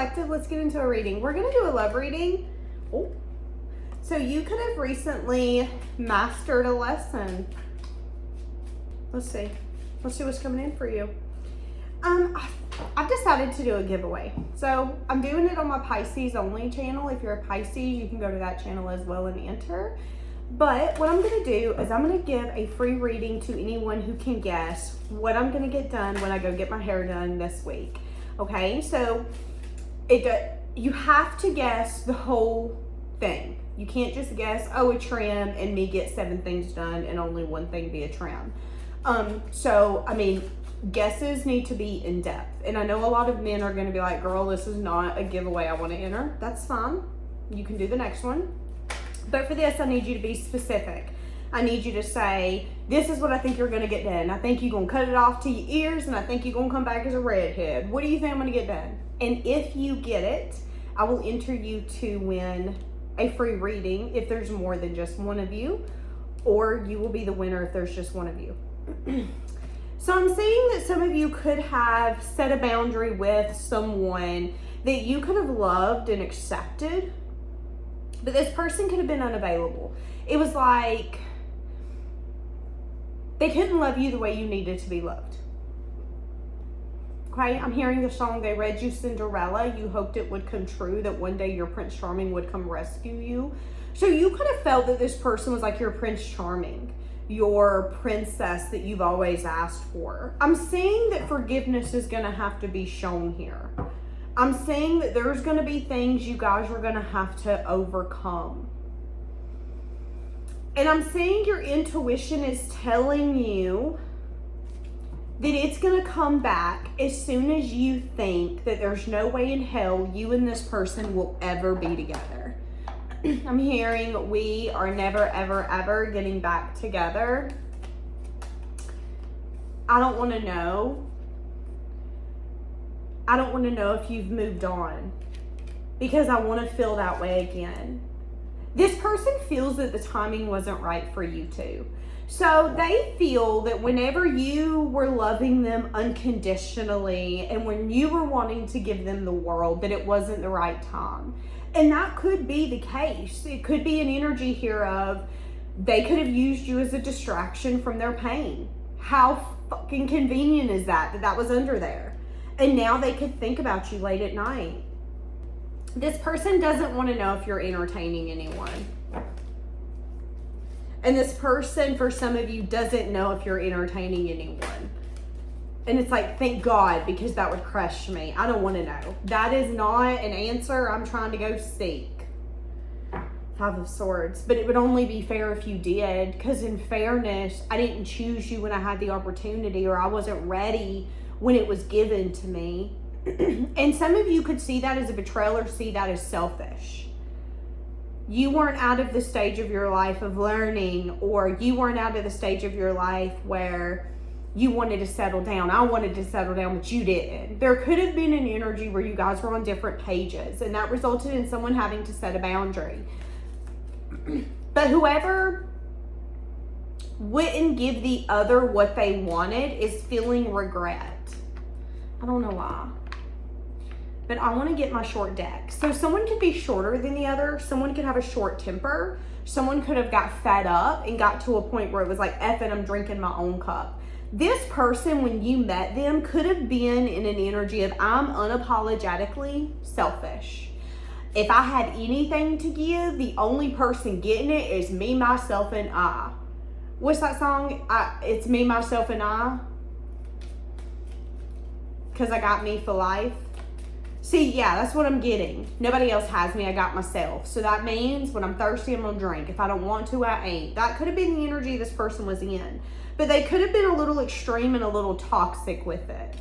Collective, let's get into a reading. We're going to do a love reading. Oh. So you could have recently mastered a lesson. Let's see. Let's see what's coming in for you. I've decided to do a giveaway. So I'm doing it on my Pisces only channel. If you're a Pisces, you can go to that channel as well and enter. But what I'm going to do is I'm going to give a free reading to anyone who can guess what I'm going to get done when I go get my hair done this week. Okay, so you have to guess the whole thing. You can't just guess, oh, a trim, and me get 7 things done and only one thing be a trim. So, I mean, guesses need to be in depth. And I know a lot of men are going to be like, girl, this is not a giveaway I want to enter. That's fine. You can do the next one. But for this, I need you to be specific. I need you to say, this is what I think you're going to get done. I think you're going to cut it off to your ears, and I think you're going to come back as a redhead. What do you think I'm going to get done? And if you get it, I will enter you to win a free reading if there's more than just one of you, or you will be the winner if there's just one of you. So I'm seeing that some of you could have set a boundary with someone that you could have loved and accepted, but this person could have been unavailable. It was like they couldn't love you the way you needed to be loved. Okay, I'm hearing the song, they read you Cinderella. You hoped it would come true, that one day your Prince Charming would come rescue you. So you could have felt that this person was like your Prince Charming, your princess that you've always asked for. I'm saying that forgiveness is going to have to be shown here. I'm saying that there's going to be things you guys are going to have to overcome. And I'm saying your intuition is telling you that it's going to come back as soon as you think that there's no way in hell you and this person will ever be together. I'm hearing we are never, ever, ever getting back together. I don't want to know. I don't want to know if you've moved on, because I want to feel that way again. This person feels that the timing wasn't right for you two. So they feel that whenever you were loving them unconditionally and when you were wanting to give them the world, that it wasn't the right time. And that could be the case. It could be an energy here of they could have used you as a distraction from their pain. How fucking convenient is that that was under there? And now they could think about you late at night. This person doesn't want to know if you're entertaining anyone. And this person, for some of you, doesn't know if you're entertaining anyone. And it's like, thank God, because that would crush me. I don't want to know. That is not an answer I'm trying to go seek. 5 of Swords. But it would only be fair if you did. Because in fairness, I didn't choose you when I had the opportunity, or I wasn't ready when it was given to me. And some of you could see that as a betrayal or see that as selfish. You weren't out of the stage of your life of learning, or you weren't out of the stage of your life where you wanted to settle down. I wanted to settle down, but you didn't. There could have been an energy where you guys were on different pages, and that resulted in someone having to set a boundary. But whoever wouldn't give the other what they wanted is feeling regret. I don't know why. But I want to get my short deck. So someone could be shorter than the other. Someone could have a short temper. Someone could have got fed up and got to a point where it was like, F it, I'm drinking my own cup. This person, when you met them, could have been in an energy of, I'm unapologetically selfish. If I had anything to give, the only person getting it is me, myself, and I. What's that song? It's me, myself, and I. Because I got me for life. See, yeah, that's what I'm getting. Nobody else has me. I got myself. So that means when I'm thirsty, I'm going to drink. If I don't want to, I ain't. That could have been the energy this person was in. But they could have been a little extreme and a little toxic with it.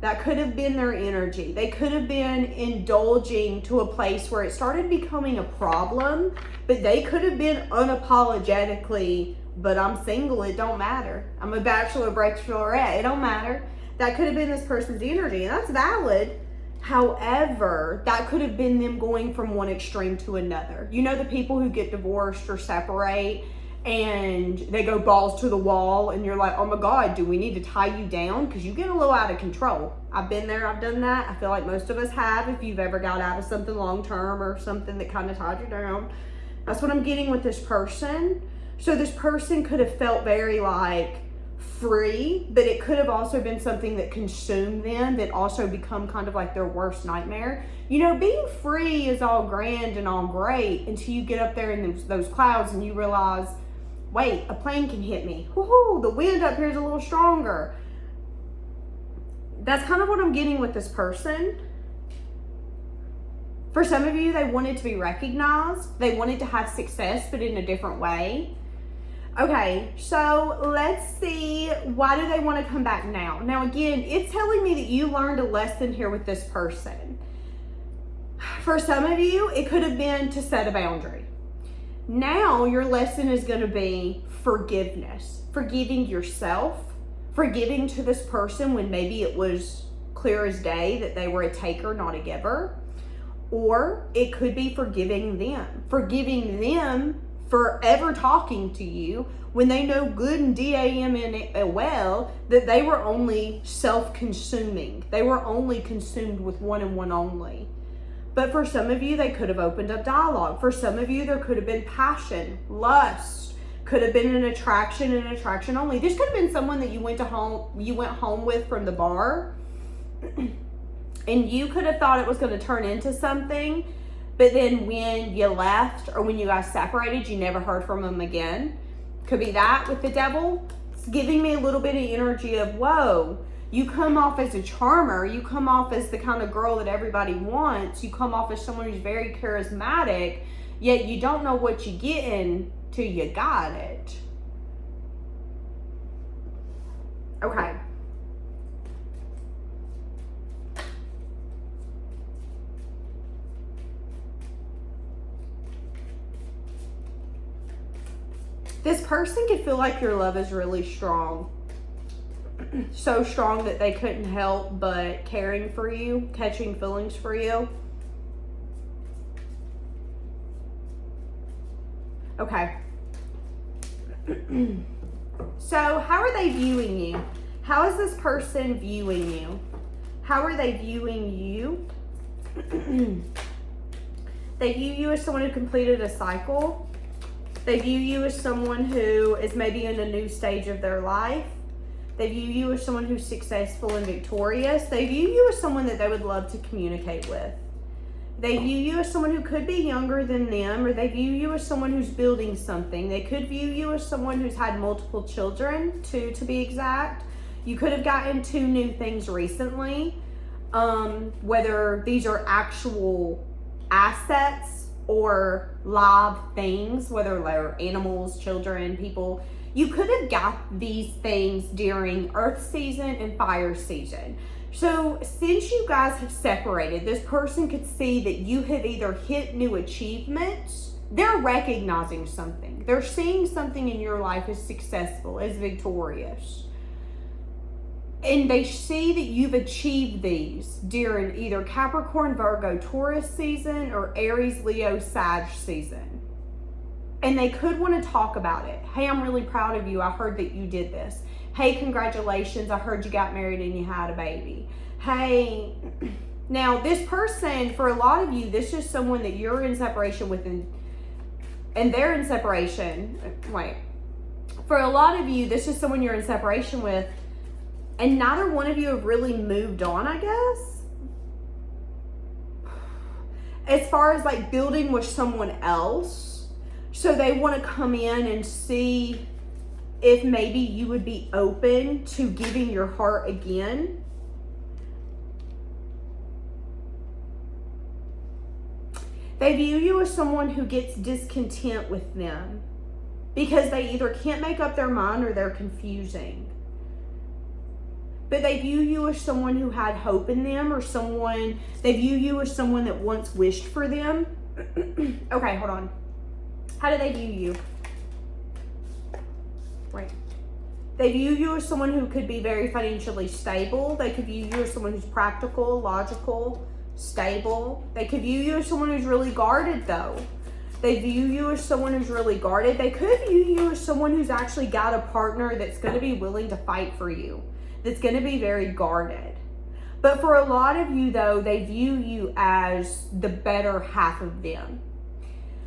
That could have been their energy. They could have been indulging to a place where it started becoming a problem. But they could have been unapologetically, but I'm single, it don't matter. I'm a bachelor, bachelorette, it don't matter. That could have been this person's energy, and that's valid. However, that could have been them going from one extreme to another. You know, the people who get divorced or separate and they go balls to the wall and you're like, oh my God, do we need to tie you down? Because you get a little out of control. I've been there, I've done that. I feel like most of us have, if you've ever got out of something long term or something that kind of tied you down. That's what I'm getting with this person. So this person could have felt very like free, but it could have also been something that consumed them, that also become kind of like their worst nightmare. You know, being free is all grand and all great until you get up there in those clouds and you realize, wait, a plane can hit me. Woohoo, the wind up here is a little stronger. That's kind of what I'm getting with this person. For some of you, they wanted to be recognized. They wanted to have success, but in a different way. Okay, so let's see, why do they want to come back now? Now again, it's telling me that you learned a lesson here with this person. For some of you, it could have been to set a boundary. Now your lesson is going to be forgiveness. Forgiving yourself. Forgiving to this person when maybe it was clear as day that they were a taker, not a giver. Or it could be forgiving them. Forgiving them for ever talking to you when they know good and well that they were only self-consuming. They were only consumed with one and one only. But for some of you, they could have opened up dialogue. For some of you, there could have been passion, lust, could have been an attraction and attraction only. This could have been someone that you went home with from the bar, and you could have thought it was going to turn into something, but then when you left or when you guys separated, you never heard from them again. Could be that with the devil. It's giving me a little bit of energy of, whoa, you come off as a charmer. You come off as the kind of girl that everybody wants. You come off as someone who's very charismatic, yet you don't know what you're getting till you got it. Okay. This person could feel like your love is really strong. So strong that they couldn't help but caring for you, catching feelings for you. Okay. So how are they viewing you? How is this person viewing you? How are they viewing you? They view you as someone who completed a cycle. They view you as someone who is maybe in a new stage of their life. They view you as someone who's successful and victorious. They view you as someone that they would love to communicate with. They view you as someone who could be younger than them, or they view you as someone who's building something. They could view you as someone who's had multiple children, two to be exact. You could have gotten 2 new things recently, whether these are actual assets or live things, whether they're animals, children, people. You could have got these things during Earth season and fire season. So since you guys have separated, this person could see that you have either hit new achievements. They're recognizing something. They're seeing something in your life as successful, as victorious. And they see that you've achieved these during either Capricorn, Virgo, Taurus season or Aries, Leo, Sag season. And they could want to talk about it. Hey, I'm really proud of you. I heard that you did this. Hey, congratulations. I heard you got married and you had a baby. Hey, now this person, for a lot of you, this is someone that you're in separation with and they're in separation. Wait. For a lot of you, this is someone you're in separation with, and neither one of you have really moved on, I guess. As far as like building with someone else. So they want to come in and see if maybe you would be open to giving your heart again. They view you as someone who gets discontent with them because they either can't make up their mind or they're confusing. But they view you as someone who had hope in them, or they view you as someone that once wished for them. Okay, hold on. How do they view you? Wait. They view you as someone who could be very financially stable. They could view you as someone who's practical, logical, stable. They could view you as someone who's really guarded though. They view you as someone who's really guarded. They could view you as someone who's actually got a partner that's going to be willing to fight for you, that's going to be very guarded. But for a lot of you, though, they view you as the better half of them.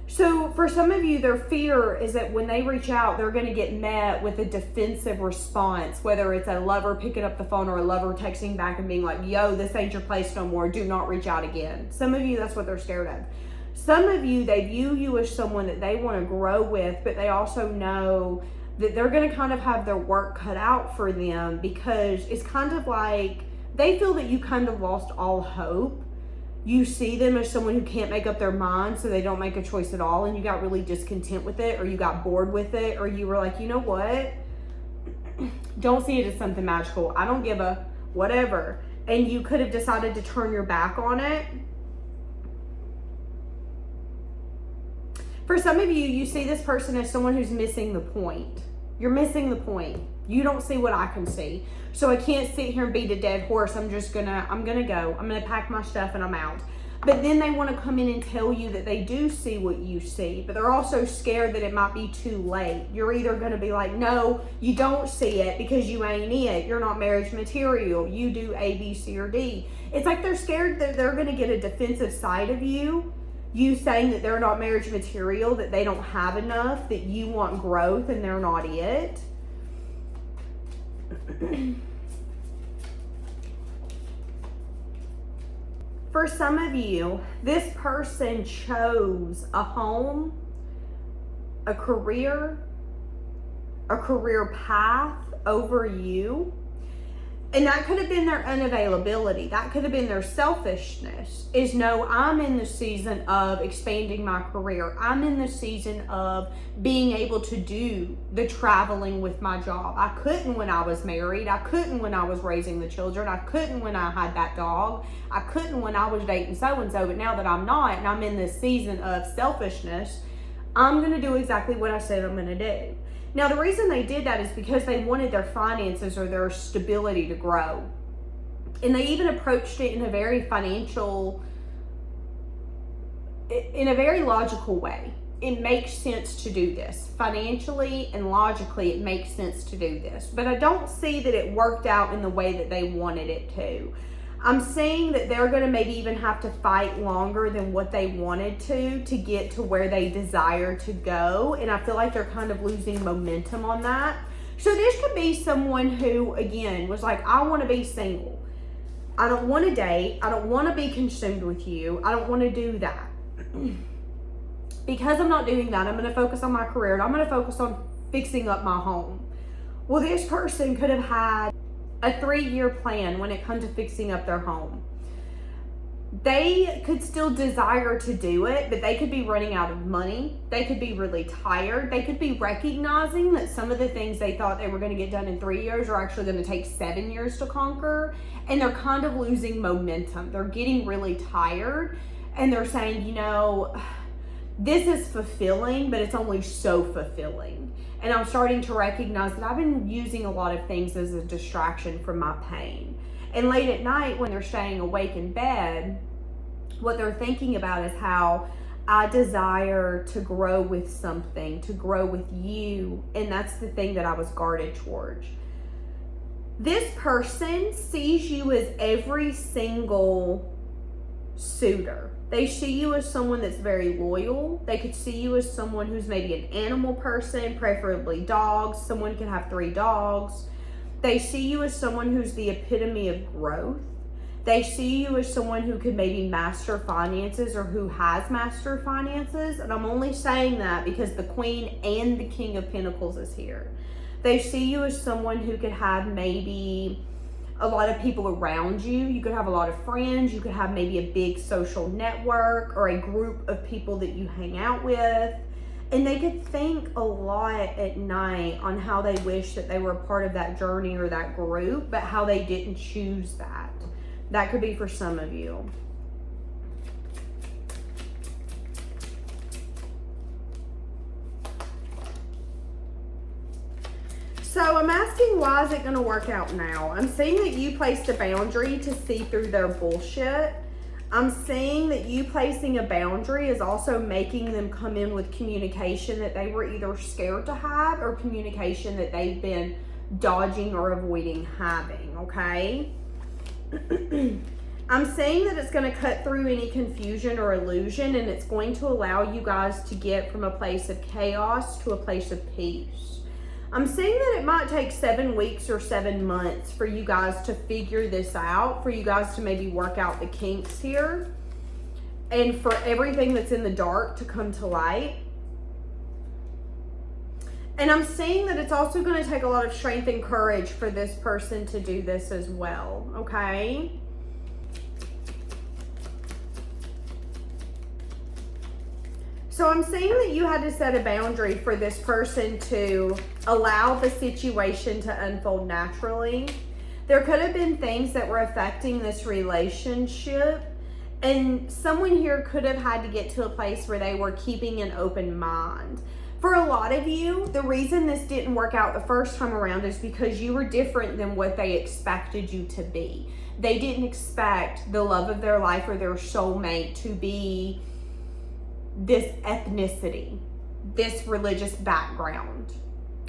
So for some of you, their fear is that when they reach out, they're going to get met with a defensive response, whether it's a lover picking up the phone or a lover texting back and being like, yo, this ain't your place no more. Do not reach out again. Some of you, that's what they're scared of. Some of you, they view you as someone that they want to grow with, but they also know that they're going to kind of have their work cut out for them, because it's kind of like they feel that you kind of lost all hope. You see them as someone who can't make up their mind, so they don't make a choice at all, and you got really discontent with it, or you got bored with it, or you were like, you know what? Don't see it as something magical. I don't give a whatever. And you could have decided to turn your back on it. For some of you, you see this person as someone who's missing the point. You're missing the point. You don't see what I can see. So I can't sit here and beat a dead horse. I'm gonna go. I'm gonna pack my stuff and I'm out. But then they want to come in and tell you that they do see what you see, but they're also scared that it might be too late. You're either going to be like, no, you don't see it because you ain't it. You're not marriage material. You do A, B, C, or D. It's like they're scared that they're going to get a defensive side of you. You saying that they're not marriage material, that they don't have enough, that you want growth and they're not it. For some of you, this person chose a home, a career path over you. And that could have been their unavailability. That could have been their selfishness. Is no, I'm in the season of expanding my career. I'm in the season of being able to do the traveling with my job. I couldn't when I was married. I couldn't when I was raising the children. I couldn't when I had that dog. I couldn't when I was dating so-and-so. But now that I'm not, and I'm in this season of selfishness, I'm going to do exactly what I said I'm going to do. Now, the reason they did that is because they wanted their finances or their stability to grow. And they even approached it in a very logical way. It makes sense to do this. Financially and logically, it makes sense to do this. But I don't see that it worked out in the way that they wanted it to. I'm seeing that they're going to maybe even have to fight longer than what they wanted to get to where they desire to go. And I feel like they're kind of losing momentum on that. So this could be someone who, again, was like, I want to be single. I don't want to date. I don't want to be consumed with you. I don't want to do that. Because I'm not doing that, I'm going to focus on my career and I'm going to focus on fixing up my home. Well, this person could have had a 3-year plan when it comes to fixing up their home. They could still desire to do it, but they could be running out of money. They could be really tired. They could be recognizing that some of the things they thought they were going to get done in 3 years are actually going to take 7 years to conquer. And they're kind of losing momentum. They're getting really tired. And they're saying, you know, this is fulfilling, but it's only so fulfilling. And I'm starting to recognize that I've been using a lot of things as a distraction from my pain. And late at night when they're staying awake in bed, what they're thinking about is how I desire to grow with something, to grow with you. And that's the thing that I was guarded towards. This person sees you as every single suitor. They see you as someone that's very loyal. They could see you as someone who's maybe an animal person, preferably dogs. Someone could have 3 dogs. They see you as someone who's the epitome of growth. They see you as someone who could maybe master finances or who has mastered finances. And I'm only saying that because the Queen and the King of Pentacles is here. They see you as someone who could have maybe a lot of people around you. You could have a lot of friends. You could have maybe a big social network or a group of people that you hang out with. And they could think a lot at night on how they wish that they were a part of that journey or that group, but how they didn't choose that. That could be for some of you. So I'm asking, why is it going to work out now? I'm seeing that you placed a boundary to see through their bullshit. I'm seeing that you placing a boundary is also making them come in with communication that they were either scared to have or communication that they've been dodging or avoiding having, okay? I'm saying that it's going to cut through any confusion or illusion, and it's going to allow you guys to get from a place of chaos to a place of peace. I'm saying that it might take 7 weeks or 7 months for you guys to figure this out, for you guys to maybe work out the kinks here, and for everything that's in the dark to come to light. And I'm saying that it's also going to take a lot of strength and courage for this person to do this as well, okay? So I'm saying that you had to set a boundary for this person to allow the situation to unfold naturally. There could have been things that were affecting this relationship, and someone here could have had to get to a place where they were keeping an open mind. For a lot of you, the reason this didn't work out the first time around is because you were different than what they expected you to be. They didn't expect the love of their life or their soulmate to be this ethnicity, this religious background.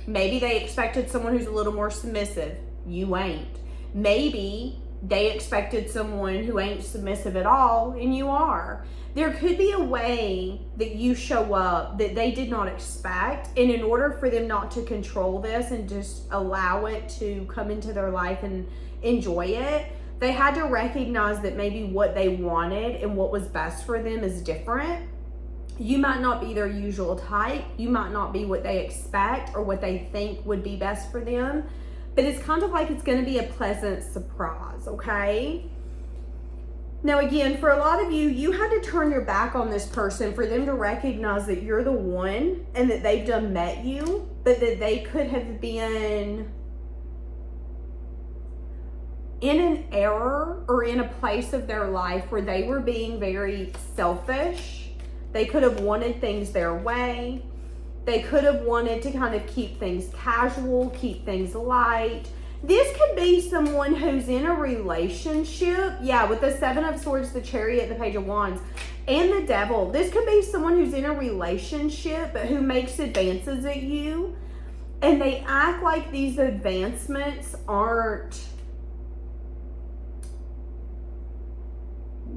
Maybe they expected someone who's a little more submissive. You ain't. Maybe they expected someone who ain't submissive at all, and you are. There could be a way that you show up that they did not expect, and in order for them not to control this and just allow it to come into their life and enjoy it, they had to recognize that maybe what they wanted and what was best for them is different. You might not be their usual type. You might not be what they expect or what they think would be best for them. But it's kind of like it's going to be a pleasant surprise, okay? Now, again, for a lot of you, you had to turn your back on this person for them to recognize that you're the one and that they've done met you, but that they could have been in an error or in a place of their life where they were being very selfish. They could have wanted things their way. They could have wanted to kind of keep things casual, keep things light. This could be someone who's in a relationship. Yeah, with the 7 of Swords, the Chariot, the Page of Wands, and the Devil. This could be someone who's in a relationship but who makes advances at you. And they act like these advancements aren't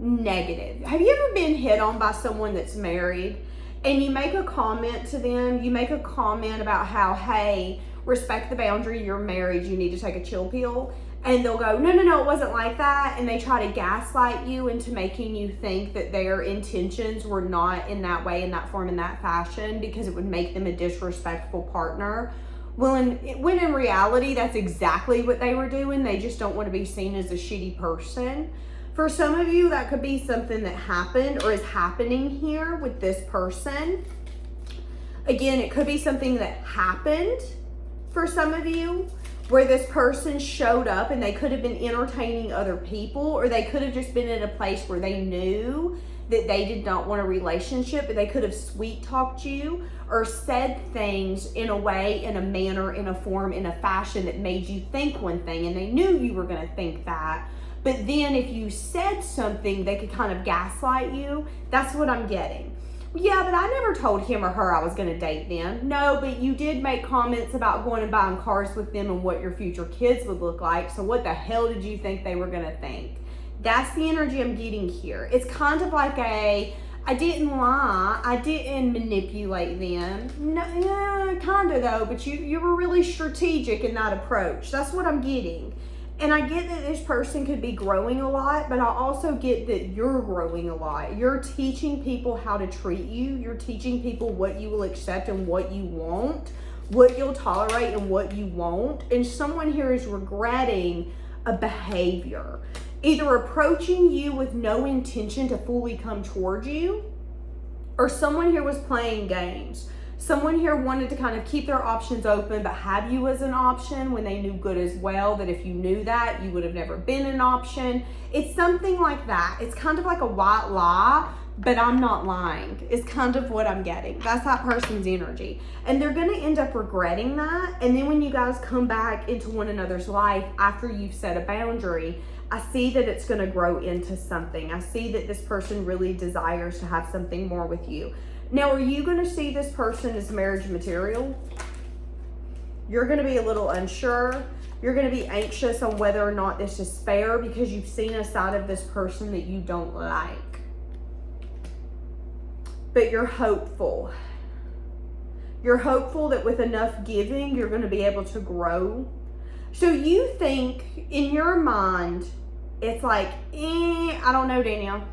negative. Have you ever been hit on by someone that's married and you make a comment to them, you make a comment about how, hey, respect the boundary, you're married, you need to take a chill pill, and they'll go, no, it wasn't like that, and they try to gaslight you into making you think that their intentions were not in that way, in that form, in that fashion, because it would make them a disrespectful partner. When in reality, that's exactly what they were doing. They just don't want to be seen as a shitty person. For some of you, that could be something that happened or is happening here with this person. Again, it could be something that happened for some of you where this person showed up and they could have been entertaining other people, or they could have just been in a place where they knew that they did not want a relationship, but they could have sweet talked you or said things in a way, in a manner, in a form, in a fashion that made you think one thing, and they knew you were going to think that. But then if you said something, they could kind of gaslight you. That's what I'm getting. Yeah, but I never told him or her I was going to date them. No, but you did make comments about going and buying cars with them and what your future kids would look like. So what the hell did you think they were going to think? That's the energy I'm getting here. It's kind of like I didn't lie. I didn't manipulate them. No, yeah, kind of though, but you were really strategic in that approach. That's what I'm getting. And I get that this person could be growing a lot, but I also get that you're growing a lot. You're teaching people how to treat you. You're teaching people what you will accept and what you won't, what you'll tolerate and what you won't. And someone here is regretting a behavior, either approaching you with no intention to fully come towards you, or someone here was playing games. Someone here wanted to kind of keep their options open, but have you as an option when they knew good as well that if you knew that, you would have never been an option. It's something like that. It's kind of like a white lie but I'm not lying, is kind of what I'm getting. That's that person's energy. And they're going to end up regretting that. And then when you guys come back into one another's life after you've set a boundary, I see that it's going to grow into something. I see that this person really desires to have something more with you. Now, are you going to see this person as marriage material? You're going to be a little unsure. You're going to be anxious on whether or not this is fair because you've seen a side of this person that you don't like. But you're hopeful. You're hopeful that with enough giving, you're going to be able to grow. So you think in your mind, it's like, I don't know, Danielle.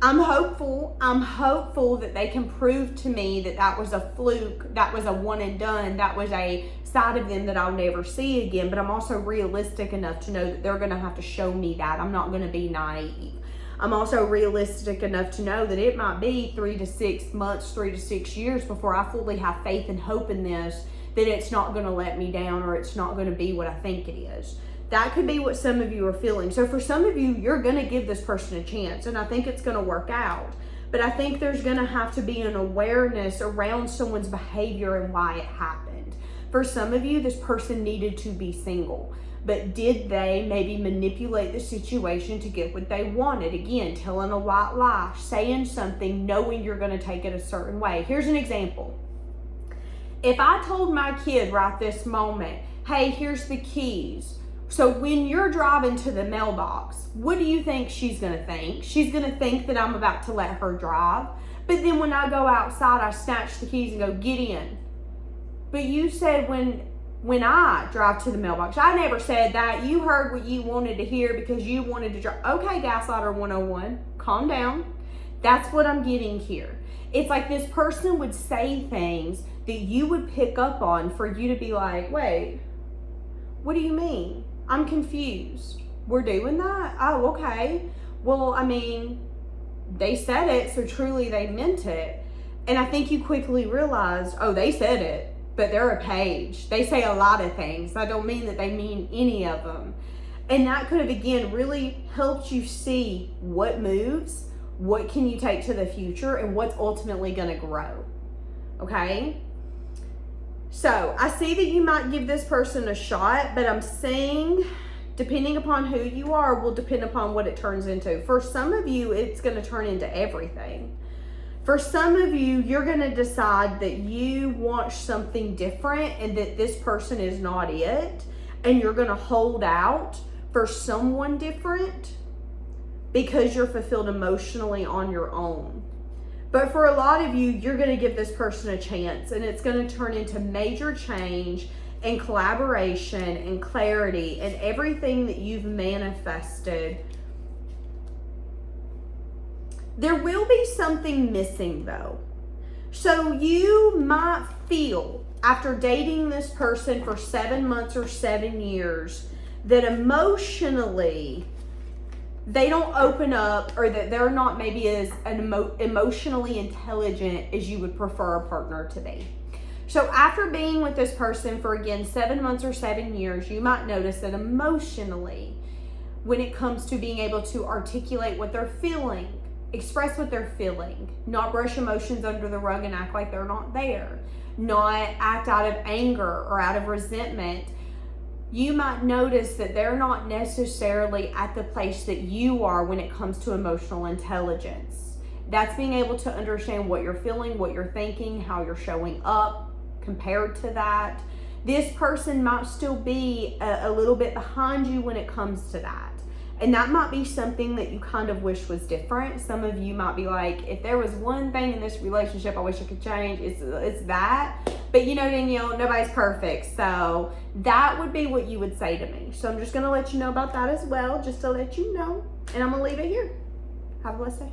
I'm hopeful that they can prove to me that that was a fluke, that was a one and done, that was a side of them that I'll never see again. But I'm also realistic enough to know that they're going to have to show me that. I'm not going to be naive. I'm also realistic enough to know that it might be 3 to 6 months, 3 to 6 years before I fully have faith and hope in this, that it's not going to let me down or it's not going to be what I think it is. That could be what some of you are feeling. So for some of you, you're going to give this person a chance, and I think it's going to work out. But I think there's going to have to be an awareness around someone's behavior and why it happened. For some of you, this person needed to be single. But did they maybe manipulate the situation to get what they wanted? Again, telling a white lie, saying something, knowing you're going to take it a certain way. Here's an example. If I told my kid right this moment, hey, here's the keys. So when you're driving to the mailbox, what do you think she's going to think? She's going to think that I'm about to let her drive. But then when I go outside, I snatch the keys and go, get in. But you said when I drive to the mailbox, I never said that. You heard what you wanted to hear because you wanted to drive. Okay, Gaslighter 101, calm down. That's what I'm getting here. It's like this person would say things that you would pick up on for you to be like, wait, what do you mean? I'm confused. We're doing that? Oh, okay. Well, I mean, they said it, so truly they meant it. And I think you quickly realized, oh, they said it. But they're a page. They say a lot of things. I don't mean that they mean any of them. And that could have, again, really helped you see what moves, what can you take to the future, and what's ultimately going to grow. Okay? So, I see that you might give this person a shot, but I'm saying, depending upon who you are, will depend upon what it turns into. For some of you, it's going to turn into everything. For some of you, you're going to decide that you want something different and that this person is not it. And you're going to hold out for someone different because you're fulfilled emotionally on your own. But for a lot of you, you're going to give this person a chance. And it's going to turn into major change and collaboration and clarity and everything that you've manifested. There will be something missing though. So you might feel after dating this person for 7 months or 7 years that emotionally they don't open up, or that they're not maybe as emotionally intelligent as you would prefer a partner to be. So after being with this person for, again, 7 months or 7 years, you might notice that emotionally, when it comes to being able to articulate what they're feeling, express what they're feeling, not brush emotions under the rug and act like they're not there, not act out of anger or out of resentment, you might notice that they're not necessarily at the place that you are when it comes to emotional intelligence. That's being able to understand what you're feeling, what you're thinking, how you're showing up compared to that. This person might still be a little bit behind you when it comes to that. And that might be something that you kind of wish was different. Some of you might be like, if there was one thing in this relationship I wish I could change, it's that. But you know, Danielle, nobody's perfect. So that would be what you would say to me. So I'm just going to let you know about that as well, just to let you know. And I'm going to leave it here. Have a blessed day.